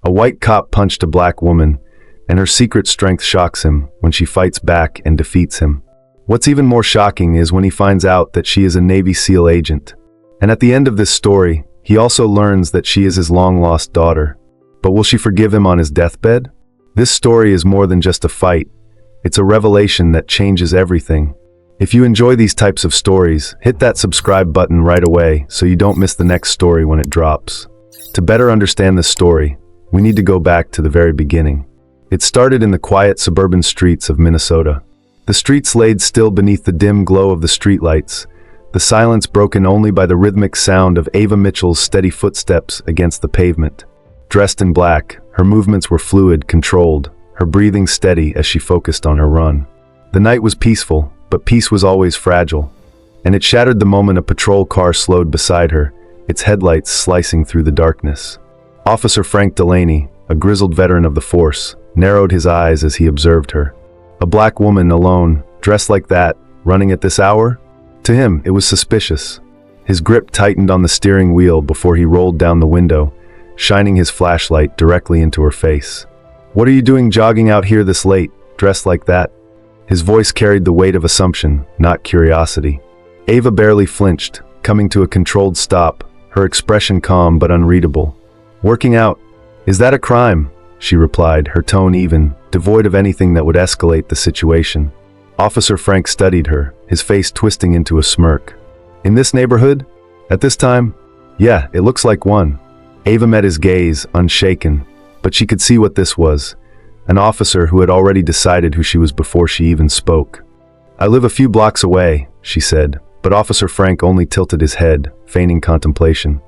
A white cop punched a black woman, and her secret strength shocks him when she fights back and defeats him. What's even more shocking is when he finds out that she is a Navy SEAL agent. And at the end of this story, he also learns that she is his long-lost daughter. But will she forgive him on his deathbed? This story is more than just a fight. It's a revelation that changes everything. If you enjoy these types of stories, hit that subscribe button right away so you don't miss the next story when it drops. To better understand this story, we need to go back to the very beginning. It started in the quiet suburban streets of Minnesota. The streets laid still beneath the dim glow of the streetlights, the silence broken only by the rhythmic sound of Ava Mitchell's steady footsteps against the pavement. Dressed in black, her movements were fluid, controlled, her breathing steady as she focused on her run. The night was peaceful, but peace was always fragile, and it shattered the moment a patrol car slowed beside her, its headlights slicing through the darkness. Officer Frank Delaney, a grizzled veteran of the force, narrowed his eyes as he observed her. A black woman alone, dressed like that, running at this hour? To him, it was suspicious. His grip tightened on the steering wheel before he rolled down the window, shining his flashlight directly into her face. "What are you doing jogging out here this late, dressed like that?" His voice carried the weight of assumption, not curiosity. Ava barely flinched, coming to a controlled stop, her expression calm but unreadable. "Working out. Is that a crime?" she replied, her tone even, devoid of anything that would escalate the situation. Officer Frank studied her, his face twisting into a smirk. "In this neighborhood? At this time? Yeah, it looks like one." Ava met his gaze, unshaken, but she could see what this was. An officer who had already decided who she was before she even spoke. "I live a few blocks away," she said, but Officer Frank only tilted his head, feigning contemplation.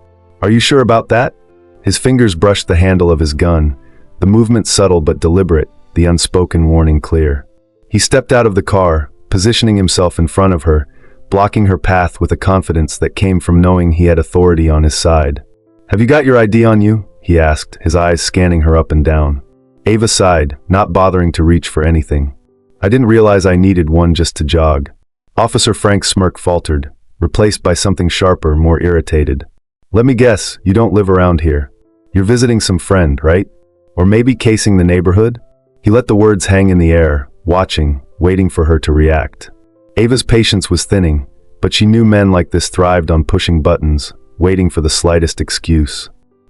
"Are you sure about that?" His fingers brushed the handle of his gun, the movement subtle but deliberate, the unspoken warning clear. He stepped out of the car, positioning himself in front of her, blocking her path with a confidence that came from knowing he had authority on his side. "Have you got your ID on you?" he asked, his eyes scanning her up and down. Ava sighed, not bothering to reach for anything. "I didn't realize I needed one just to jog." Officer Frank's smirk faltered, replaced by something sharper, more irritated. "Let me guess, you don't live around here. You're visiting some friend, right? Or maybe casing the neighborhood?" He let the words hang in the air, watching, waiting for her to react. Ava's patience was thinning, but she knew men like this thrived on pushing buttons, waiting for the slightest excuse.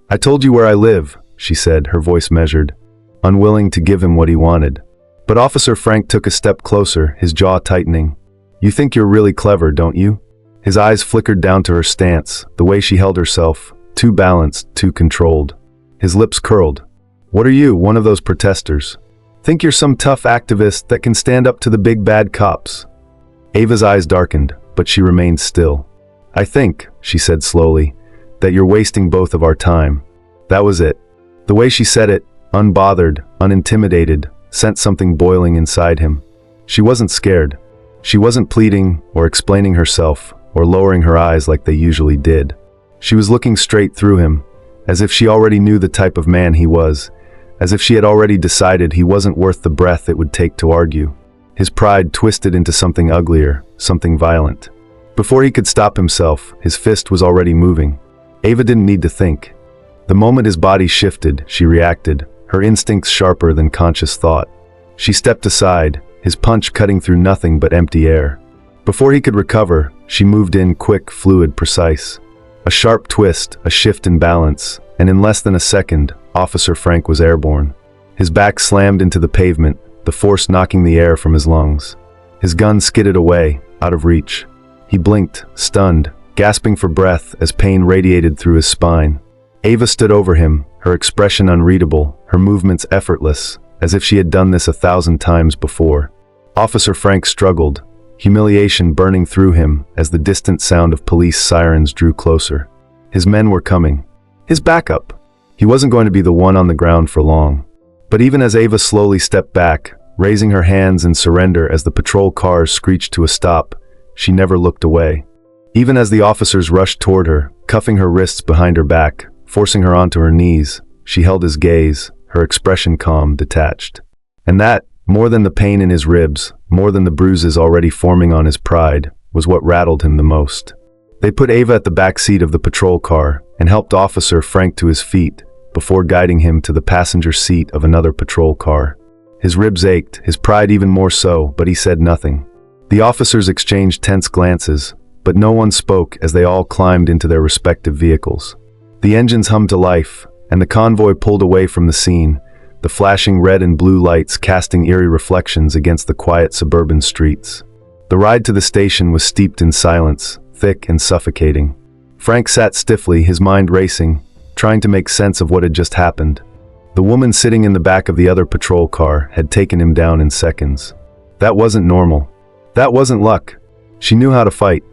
"I told you where I live," she said, her voice measured, unwilling to give him what he wanted. But Officer Frank took a step closer, his jaw tightening. "You think you're really clever, don't you?" His eyes flickered down to her stance, the way she held herself, too balanced, too controlled. His lips curled. "What are you, one of those protesters? Think you're some tough activist that can stand up to the big bad cops?" Ava's eyes darkened, but she remained still. "I think," she said slowly, "that you're wasting both of our time." That was it. The way she said it, unbothered, unintimidated, sent something boiling inside him. She wasn't scared. She wasn't pleading, or explaining herself, or lowering her eyes like they usually did. She was looking straight through him, as if she already knew the type of man he was, as if she had already decided he wasn't worth the breath it would take to argue. His pride twisted into something uglier, something violent. Before he could stop himself, his fist was already moving. Ava didn't need to think. The moment his body shifted, she reacted, her instincts sharper than conscious thought. She stepped aside, his punch cutting through nothing but empty air. Before he could recover, she moved in quick, fluid, precise. A sharp twist, a shift in balance, and in less than a second, Officer Frank was airborne. His back slammed into the pavement, the force knocking the air from his lungs. His gun skidded away, out of reach. He blinked, stunned, gasping for breath as pain radiated through his spine. Ava stood over him, her expression unreadable, her movements effortless, as if she had done this 1,000 times before. Officer Frank struggled, humiliation burning through him as the distant sound of police sirens drew closer. His men were coming. His backup. He wasn't going to be the one on the ground for long. But even as Ava slowly stepped back, raising her hands in surrender as the patrol cars screeched to a stop, she never looked away. Even as the officers rushed toward her, cuffing her wrists behind her back, forcing her onto her knees, she held his gaze, her expression calm, detached. And that, more than the pain in his ribs, more than the bruises already forming on his pride, was what rattled him the most. They put Ava at the back seat of the patrol car and helped Officer Frank to his feet, before guiding him to the passenger seat of another patrol car. His ribs ached, his pride even more so, but he said nothing. The officers exchanged tense glances, but no one spoke as they all climbed into their respective vehicles. The engines hummed to life, and the convoy pulled away from the scene, the flashing red and blue lights casting eerie reflections against the quiet suburban streets. The ride to the station was steeped in silence, thick and suffocating. Frank sat stiffly, his mind racing, trying to make sense of what had just happened. The woman sitting in the back of the other patrol car had taken him down in seconds. That wasn't normal. That wasn't luck. She knew how to fight.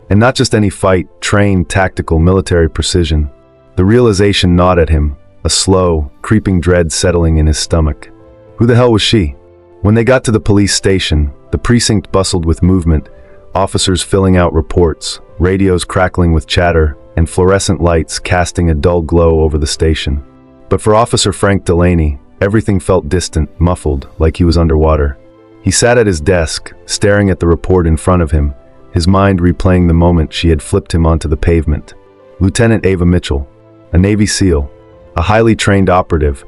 And not just any fight, trained, tactical, military precision. The realization gnawed at him, a slow, creeping dread settling in his stomach. Who the hell was she? When they got to the police station, the precinct bustled with movement, officers filling out reports, radios crackling with chatter, and fluorescent lights casting a dull glow over the station. But for Officer Frank Delaney, everything felt distant, muffled, like he was underwater. He sat at his desk, staring at the report in front of him, his mind replaying the moment she had flipped him onto the pavement. Lieutenant Ava Mitchell, a Navy SEAL, a highly trained operative,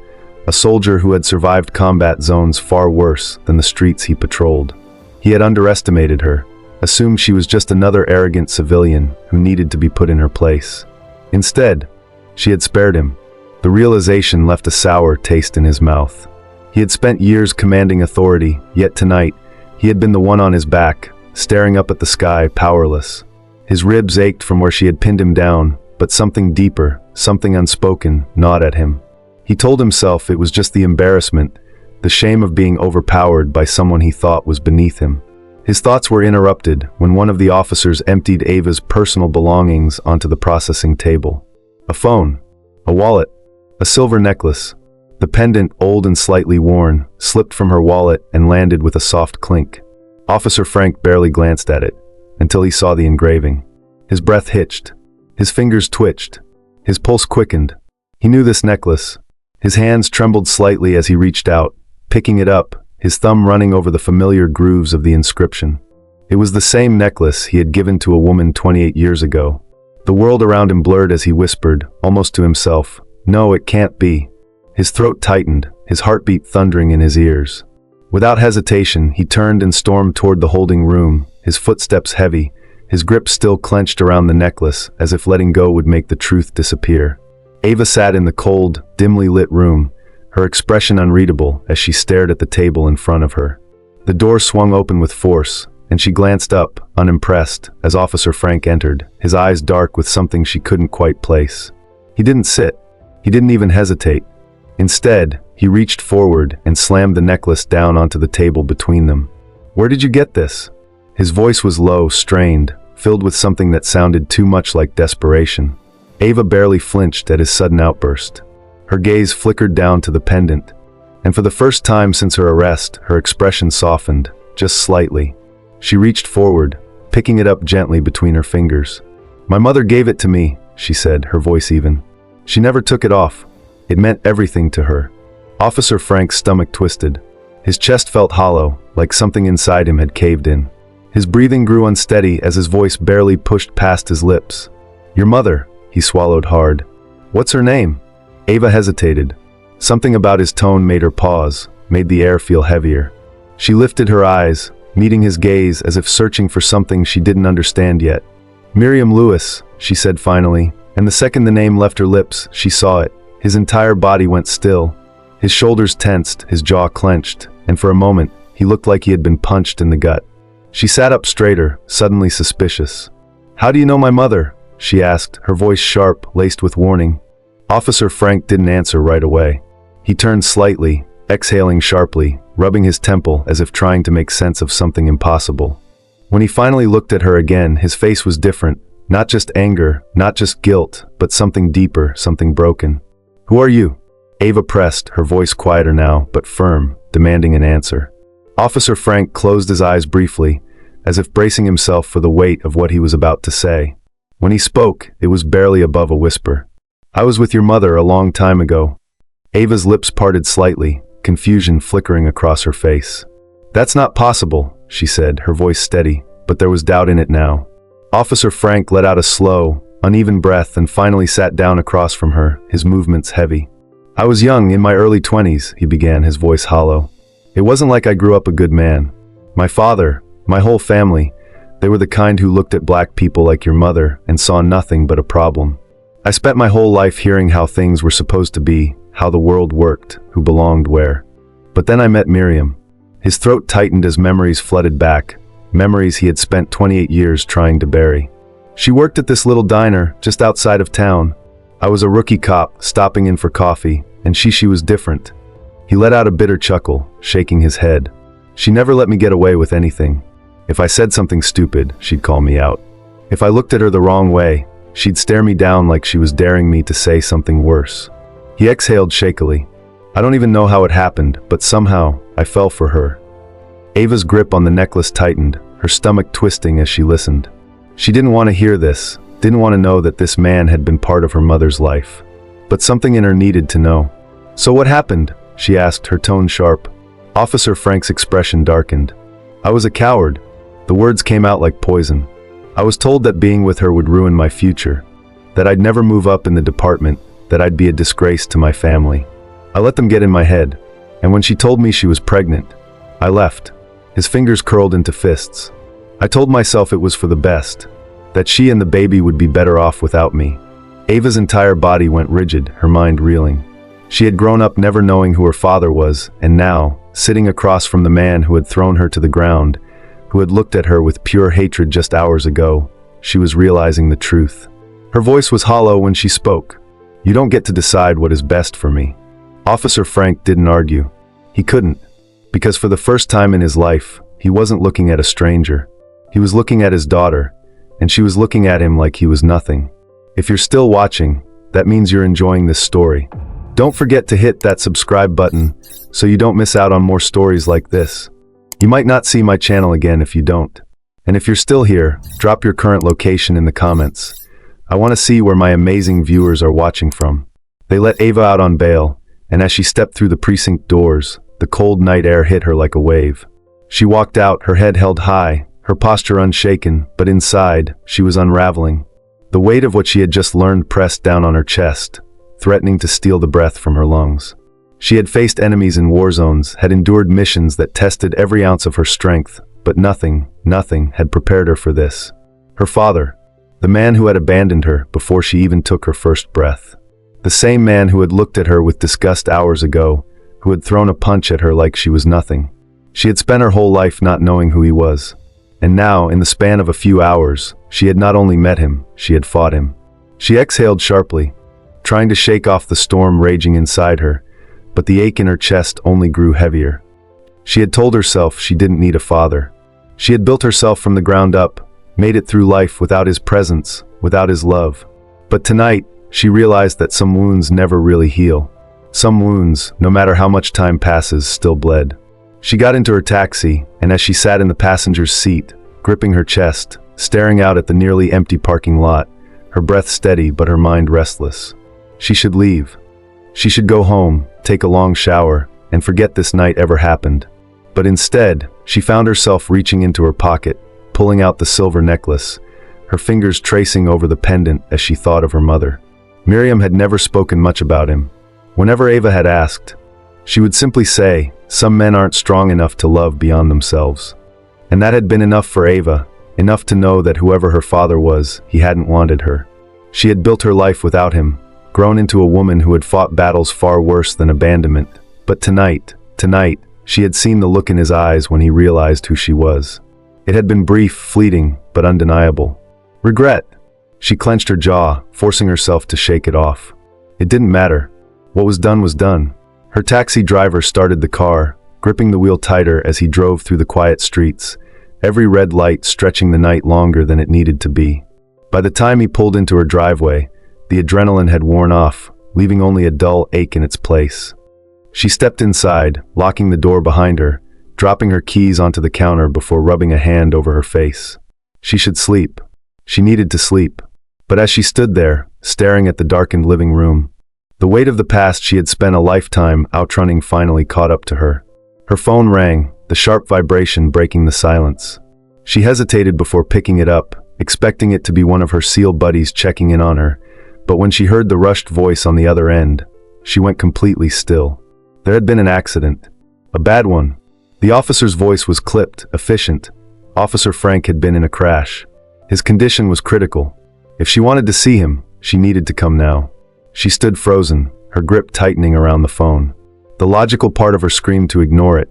a soldier who had survived combat zones far worse than the streets he patrolled. He had underestimated her, assumed she was just another arrogant civilian who needed to be put in her place. Instead, she had spared him. The realization left a sour taste in his mouth. He had spent years commanding authority, yet tonight, he had been the one on his back, staring up at the sky, powerless. His ribs ached from where she had pinned him down, but something deeper, something unspoken, gnawed at him. He told himself it was just the embarrassment, the shame of being overpowered by someone he thought was beneath him. His thoughts were interrupted when one of the officers emptied Ava's personal belongings onto the processing table. A phone, a wallet, a silver necklace. The pendant, old and slightly worn, slipped from her wallet and landed with a soft clink. Officer Frank barely glanced at it, until he saw the engraving. His breath hitched. His fingers twitched. His pulse quickened. He knew this necklace. His hands trembled slightly as he reached out, picking it up, his thumb running over the familiar grooves of the inscription. It was the same necklace he had given to a woman 28 years ago. The world around him blurred as he whispered, almost to himself, "No, it can't be." His throat tightened, his heartbeat thundering in his ears. Without hesitation, he turned and stormed toward the holding room, his footsteps heavy, his grip still clenched around the necklace, as if letting go would make the truth disappear. Ava sat in the cold, dimly lit room, her expression unreadable as she stared at the table in front of her. The door swung open with force, and she glanced up, unimpressed, as Officer Frank entered, his eyes dark with something she couldn't quite place. He didn't sit. He didn't even hesitate. Instead, he reached forward and slammed the necklace down onto the table between them. "Where did you get this?" His voice was low, strained, filled with something that sounded too much like desperation. Ava barely flinched at his sudden outburst. Her gaze flickered down to the pendant, and for the first time since her arrest, her expression softened, just slightly. She reached forward, picking it up gently between her fingers. "My mother gave it to me," she said, her voice even. "She never took it off. It meant everything to her." Officer Frank's stomach twisted. His chest felt hollow, like something inside him had caved in. His breathing grew unsteady as his voice barely pushed past his lips. "Your mother," he swallowed hard. "What's her name?" Ava hesitated. Something about his tone made her pause, made the air feel heavier. She lifted her eyes, meeting his gaze as if searching for something she didn't understand yet. "Miriam Lewis," she said finally, and the second the name left her lips, she saw it. His entire body went still. His shoulders tensed, his jaw clenched, and for a moment, he looked like he had been punched in the gut. She sat up straighter, suddenly suspicious. "How do you know my mother?" she asked, her voice sharp, laced with warning. Officer Frank didn't answer right away. He turned slightly, exhaling sharply, rubbing his temple as if trying to make sense of something impossible. When he finally looked at her again, his face was different, not just anger, not just guilt, but something deeper, something broken. "Who are you?" Ava pressed, her voice quieter now, but firm, demanding an answer. Officer Frank closed his eyes briefly, as if bracing himself for the weight of what he was about to say. When he spoke, it was barely above a whisper. "I was with your mother a long time ago." Ava's lips parted slightly, confusion flickering across her face. "That's not possible," she said, her voice steady, but there was doubt in it now. Officer Frank let out a slow, uneven breath and finally sat down across from her, his movements heavy. I was young, in my early 20s, he began, his voice hollow. It wasn't like I grew up a good man. My father, my whole family, they were the kind who looked at black people like your mother and saw nothing but a problem. I spent my whole life hearing how things were supposed to be, how the world worked, who belonged where. But then I met Miriam. His throat tightened as memories flooded back, memories he had spent 28 years trying to bury. She worked at this little diner just outside of town. I was a rookie cop, stopping in for coffee, and she was different. He let out a bitter chuckle, shaking his head. She never let me get away with anything. If I said something stupid, she'd call me out. If I looked at her the wrong way, she'd stare me down like she was daring me to say something worse. He exhaled shakily. I don't even know how it happened, but somehow, I fell for her. Ava's grip on the necklace tightened, her stomach twisting as she listened. She didn't want to hear this, didn't want to know that this man had been part of her mother's life. But something in her needed to know. So what happened? She asked, her tone sharp. Officer Frank's expression darkened. I was a coward. The words came out like poison. I was told that being with her would ruin my future, that I'd never move up in the department, that I'd be a disgrace to my family. I let them get in my head, and when she told me she was pregnant, I left. His fingers curled into fists. I told myself it was for the best, that she and the baby would be better off without me. Ava's entire body went rigid, her mind reeling. She had grown up never knowing who her father was, and now, sitting across from the man who had thrown her to the ground, who had looked at her with pure hatred just hours ago, she was realizing the truth. Her voice was hollow when she spoke. You don't get to decide what is best for me. Officer Frank didn't argue. He couldn't, because for the first time in his life, he wasn't looking at a stranger. He was looking at his daughter, and she was looking at him like he was nothing. If you're still watching, that means you're enjoying this story. Don't forget to hit that subscribe button so you don't miss out on more stories like this. You might not see my channel again if you don't. And if you're still here, drop your current location in the comments. I want to see where my amazing viewers are watching from. They let Ava out on bail, and as she stepped through the precinct doors, the cold night air hit her like a wave. She walked out, her head held high, her posture unshaken, but inside, she was unraveling. The weight of what she had just learned pressed down on her chest, threatening to steal the breath from her lungs. She had faced enemies in war zones, had endured missions that tested every ounce of her strength, but nothing had prepared her for this. Her father, the man who had abandoned her before she even took her first breath. The same man who had looked at her with disgust hours ago, who had thrown a punch at her like she was nothing. She had spent her whole life not knowing who he was. And now, in the span of a few hours, she had not only met him, she had fought him. She exhaled sharply, trying to shake off the storm raging inside her, but the ache in her chest only grew heavier. She had told herself she didn't need a father. She had built herself from the ground up, made it through life without his presence, without his love. But tonight, she realized that some wounds never really heal. Some wounds, no matter how much time passes, still bled. She got into her taxi, and as she sat in the passenger's seat, gripping her chest, staring out at the nearly empty parking lot, her breath steady but her mind restless. She should leave. She should go home, take a long shower, and forget this night ever happened. But instead, she found herself reaching into her pocket, pulling out the silver necklace, her fingers tracing over the pendant as she thought of her mother. Miriam had never spoken much about him. Whenever Ava had asked, she would simply say, "Some men aren't strong enough to love beyond themselves." And that had been enough for Ava, enough to know that whoever her father was, he hadn't wanted her. She had built her life without him, grown into a woman who had fought battles far worse than abandonment. But tonight, she had seen the look in his eyes when he realized who she was. It had been brief, fleeting, but undeniable. Regret. She clenched her jaw, forcing herself to shake it off. It didn't matter. What was done was done. Her taxi driver started the car, gripping the wheel tighter as he drove through the quiet streets, every red light stretching the night longer than it needed to be. By the time he pulled into her driveway, the adrenaline had worn off, leaving only a dull ache in its place. She stepped inside, locking the door behind her, dropping her keys onto the counter before rubbing a hand over her face. She should sleep. She needed to sleep. But as she stood there, staring at the darkened living room, the weight of the past she had spent a lifetime outrunning finally caught up to her. Her phone rang, the sharp vibration breaking the silence. She hesitated before picking it up, expecting it to be one of her SEAL buddies checking in on her, but when she heard the rushed voice on the other end, she went completely still. There had been an accident. A bad one. The officer's voice was clipped, efficient. Officer Frank had been in a crash. His condition was critical. If she wanted to see him, she needed to come now. She stood frozen, her grip tightening around the phone. The logical part of her screamed to ignore it,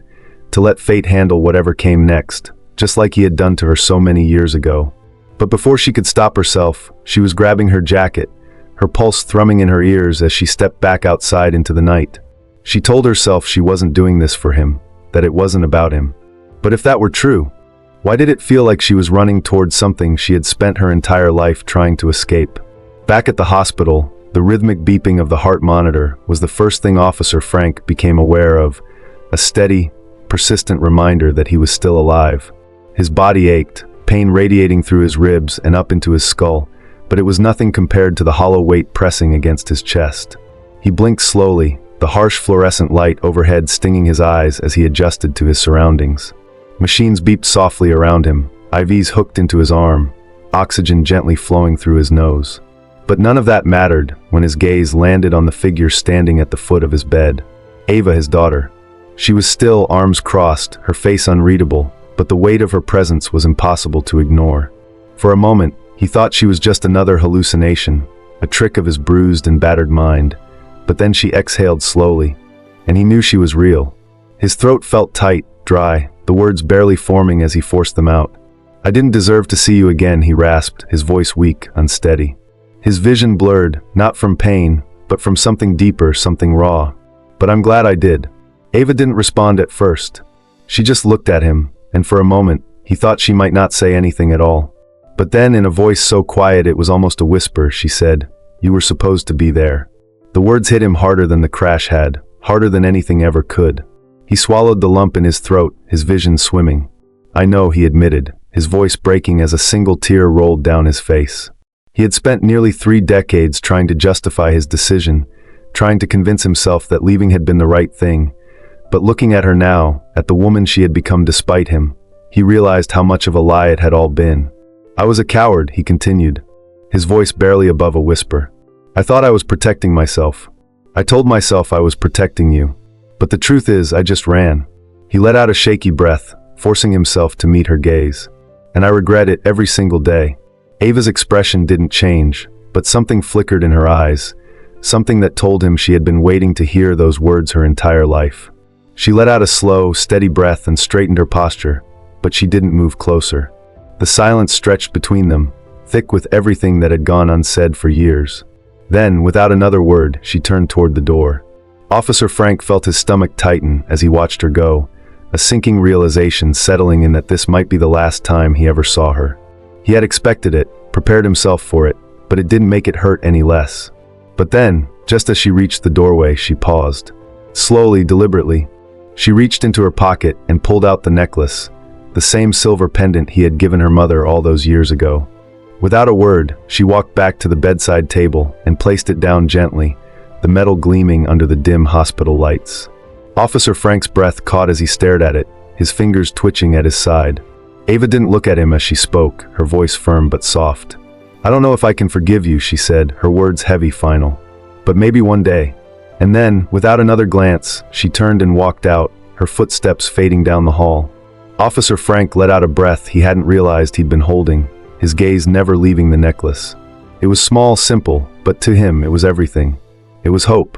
to let fate handle whatever came next, just like he had done to her so many years ago. But before she could stop herself, she was grabbing her jacket, her pulse thrumming in her ears as she stepped back outside into the night. She told herself she wasn't doing this for him, that it wasn't about him. But if that were true, why did it feel like she was running towards something she had spent her entire life trying to escape? Back at the hospital, the rhythmic beeping of the heart monitor was the first thing Officer Frank became aware of, a steady, persistent reminder that he was still alive. His body ached, pain radiating through his ribs and up into his skull, but it was nothing compared to the hollow weight pressing against his chest. He blinked slowly, the harsh fluorescent light overhead stinging his eyes as he adjusted to his surroundings. Machines beeped softly around him, IVs hooked into his arm, oxygen gently flowing through his nose. But none of that mattered when his gaze landed on the figure standing at the foot of his bed. Ava, his daughter. She was still, arms crossed, her face unreadable, but the weight of her presence was impossible to ignore. For a moment, he thought she was just another hallucination, a trick of his bruised and battered mind. But then she exhaled slowly, and he knew she was real. His throat felt tight, dry, the words barely forming as he forced them out. "I didn't deserve to see you again," he rasped, his voice weak, unsteady. His vision blurred, not from pain, but from something deeper, something raw. "But I'm glad I did." Ava didn't respond at first. She just looked at him, and for a moment, he thought she might not say anything at all. But then, in a voice so quiet it was almost a whisper, she said, "You were supposed to be there." The words hit him harder than the crash had, harder than anything ever could. He swallowed the lump in his throat, his vision swimming. "I know," he admitted, his voice breaking as a single tear rolled down his face. He had spent nearly 3 decades trying to justify his decision, trying to convince himself that leaving had been the right thing. But looking at her now, at the woman she had become despite him, he realized how much of a lie it had all been. "I was a coward," he continued, his voice barely above a whisper. "I thought I was protecting myself. I told myself I was protecting you. But the truth is, I just ran." He let out a shaky breath, forcing himself to meet her gaze. "And I regret it every single day." Ava's expression didn't change, but something flickered in her eyes, something that told him she had been waiting to hear those words her entire life. She let out a slow, steady breath and straightened her posture, but she didn't move closer. The silence stretched between them, thick with everything that had gone unsaid for years. Then, without another word, she turned toward the door. Officer Frank felt his stomach tighten as he watched her go, a sinking realization settling in that this might be the last time he ever saw her. He had expected it, prepared himself for it, but it didn't make it hurt any less. But then, just as she reached the doorway, she paused. Slowly, deliberately, she reached into her pocket and pulled out the necklace, the same silver pendant he had given her mother all those years ago. Without a word, she walked back to the bedside table and placed it down gently, the metal gleaming under the dim hospital lights. Officer Frank's breath caught as he stared at it, his fingers twitching at his side. Ava didn't look at him as she spoke, her voice firm but soft. "I don't know if I can forgive you," she said, her words heavy, final. "But maybe one day." And then, without another glance, she turned and walked out, her footsteps fading down the hall. Officer Frank let out a breath he hadn't realized he'd been holding, his gaze never leaving the necklace. It was small, simple, but to him it was everything. It was hope.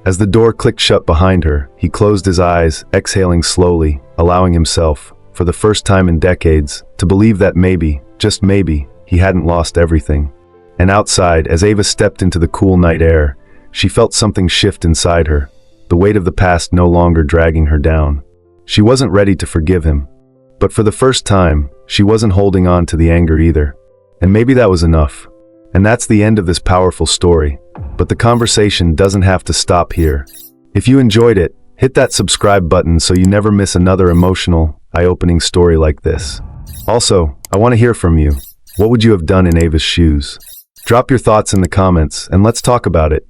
As the door clicked shut behind her, he closed his eyes, exhaling slowly, allowing himself, for the first time in decades, to believe that maybe, just maybe, he hadn't lost everything. And outside, as Ava stepped into the cool night air, she felt something shift inside her, the weight of the past no longer dragging her down. She wasn't ready to forgive him. But for the first time, she wasn't holding on to the anger either. And maybe that was enough. And that's the end of this powerful story. But the conversation doesn't have to stop here. If you enjoyed it, hit that subscribe button so you never miss another emotional, eye-opening story like this. Also, I want to hear from you. What would you have done in Ava's shoes? Drop your thoughts in the comments and let's talk about it.